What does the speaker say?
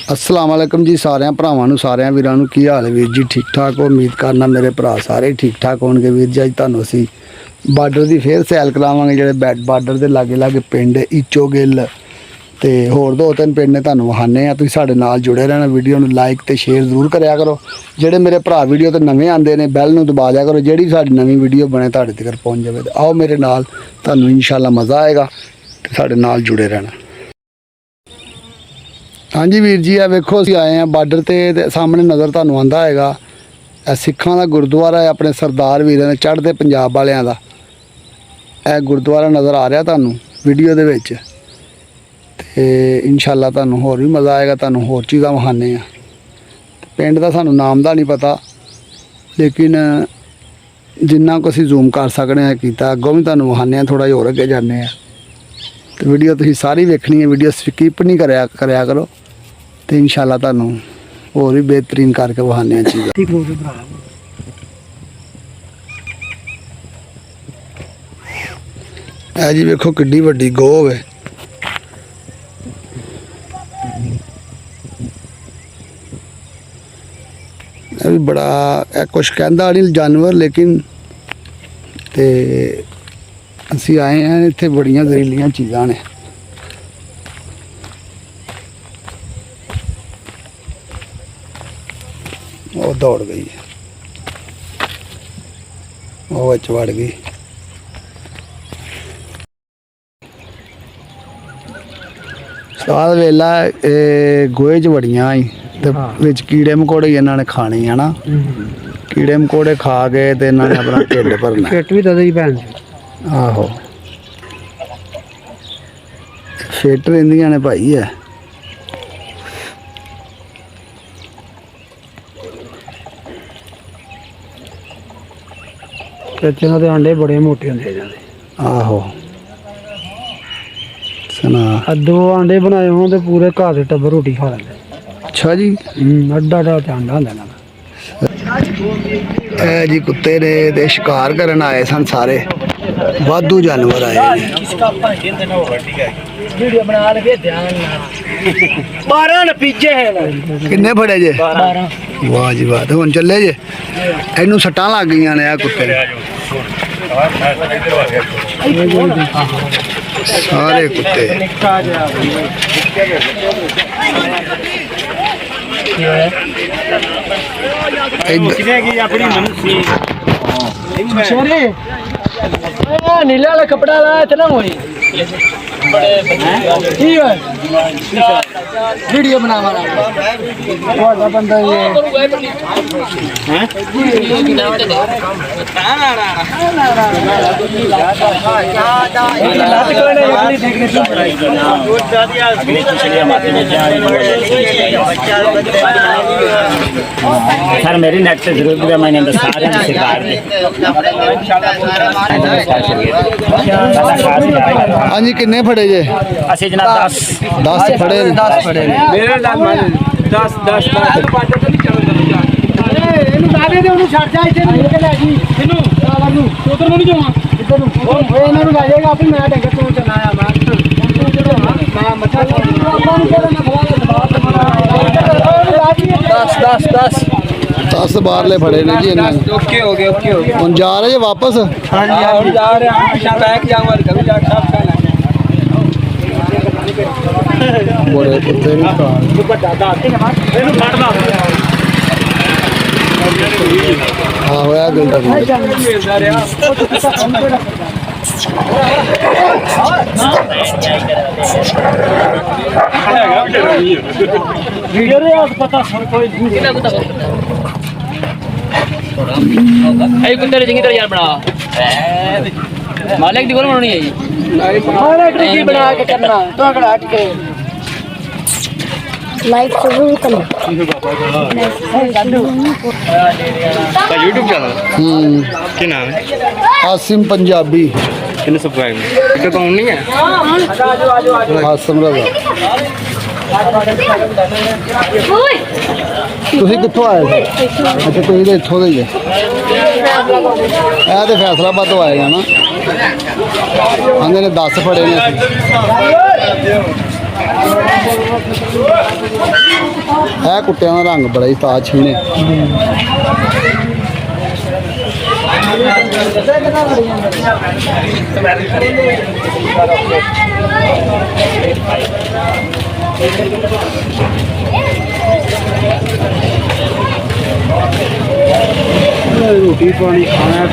अस्सलाम वालेकुम जी सारे भरावां नूं सारे वीरां नूं की हाल है वीर जी ठीक ठाक हो उम्मीद करना मेरे भरा सारे ठीक ठाक होणगे वीर जी। अज तुहानूं असीं बार्डर की फिर सैल करावांगे जिहड़े बार्डर के लागे लागे पिंड ईचो गिल ते होर दो तीन पिंड ने तुहानूं वखाने आ। तुसीं साडे नाल जुड़े रहना, वीडियो नूं लाइक ते शेयर जरूर करिया करो। जिहड़े मेरे भरा वीडियो ते नवें आंदे ने बैल नूं दबा दिया करो, जिहड़ी साडी नवीं वीडियो बने तुहाडे तक पहुंच जावे। ते आओ मेरे नाल, तुहानूं इंशाअल्लाह मज़ा आएगा ते साडे नाल जुड़े रहना। हाँ जी वीर जी, आ वेखो असीं आए हैं बार्डर ते सामने नज़र तुहानूं आंदा हैगा सिखां दा गुरुद्वारा है अपने सरदार वीरां ने चढ़दे पंजाब वालियां दा। यह गुरुद्वारा नज़र आ रहा तुहानूं वीडियो दे विच ते इंशाअल्लाह तुहानूं होर भी मज़ा आएगा। तुहानूं होर चीज़ां विखाने आ। पिंड दा सानूं नाम दा नहीं पता, लेकिन जिन्ना को असीं जूम कर सकने आ कीता। अग्गों भी तुहानूं विखाने आ, थोड़ा होर अगे जाने आ। ते वीडियो तुसीं सारी वेखनी है, वीडियो स्किप नहीं करिया करो तो इंशाअल्लाह तुहानूं होर भी बेहतरीन करके विखाने चीज़ां। है जी वेखो किड्डी वड्डी गौ है। भी बड़ा कुछ कहंदा नहीं जानवर, लेकिन ते असीं आए हैं इत्थे बड़ियां जहरीलियां चीज़ां ने। वो दौड़ गई है, वो विच वड़ गई। साल वेला गोहे च वड़ियां ही ते विच कीड़े मकोड़े इन्हां ने खाने है ना। कीड़े मकोड़े खा के ते इन्हां ने अपना ढिड भरना। फिट भी तद ही भैन आहो फिट रहिंदियां ने भाई है। चचना के अंडे बड़े मोटे होंदे जांदे। आहो सुना दो अंडे बनाए हों तो पूरे घर के टब्बर रोटी खा लेंदे। अच्छा जी, अड्डा अड्डा अंडा होंदा ना। ए जी कुत्ते ने ते शिकार करन आए सन सारे, वाधू जानवर आए ने। किन्ने फड़े जे? वाह जी वाह। तो हुण चले जे? इनू सट्टां लग गई ने आ कुत्ते सारे कुत्ते। नीले वाला कपड़ा लाया इतना मोई वीडियो बनावा बंदा सर मेरी नेट से जरूर दिया मैंने सारे हाँ जी किन्ने फड़े जे? असि जनाब 10 फड़े। 10 फड़े मेरे नाम 10 10 ਇਹਨੂੰ ਲਾਗੇ ਦੇ ਉਹਨੂੰ ਛੱਡ ਜਾ ਇੱਥੇ ਨੂੰ ਕੇ ਲੈ ਜੀ ਇਹਨੂੰ ਰਾਵਣ ਨੂੰ ਉਧਰ ਨੂੰ ਨਹੀਂ ਜਾਵਾਂ ਇੱਧਰ ਨੂੰ ਉਹ ਇਹਨਾਂ ਨੂੰ ਲੈ ਜਾਏਗਾ ਆਪੇ। ਮੈਂ ਡੰਗਰ ਤੋਂ ਚਲਾਇਆ ਮੈਂ ਮੱਥਾ ਆਪਾਂ ਨੂੰ ਕਿਹੜਾ ਨਾ ਖਵਾ ਦੇ 10 बाहरले फड़े ने जी इन्होंने। ओके हो गया हम जा रहे हैं वापस। हाँ जी जा रहे हैं बैक जाऊंगा कभी जा सब बड़े कुत्ते ने हाँ होया पता कुत्ते चंगी तरह यार बना मालिक दी कोल बनानी है जी बना के करना तो अगला हट के लाइक जरूर करना। यूट्यूब चैनल क्या नाम है? आसिम पंजाबी। कितने सब्सक्राइबर? इसका अकाउंट नहीं है? आसिम रजा। ਤੁਸੀਂ ਕਿੱਥੋਂ ਆਏ ਸੀ? ਅੱਛਾ ਤੁਸੀਂ ਤਾਂ ਇੱਥੋਂ ਦੇ ਹੀ ਹੈ। ਇਹ ਤੇ ਫੈਸਲਾਬਾਦ ਤੋਂ ਆਏਗਾ ਨਾ। ਆਂਦੇ ਨੇ 10 ਫੜੇ ਨੇ ਅਸੀਂ। ਇਹ ਕੁੱਤਿਆਂ ਦਾ ਰੰਗ ਬੜਾ ਹੀ ਤਾਜ ਛੀਨੇ ਰੋਟੀ ਪਾਣੀ ਖਾਣਾ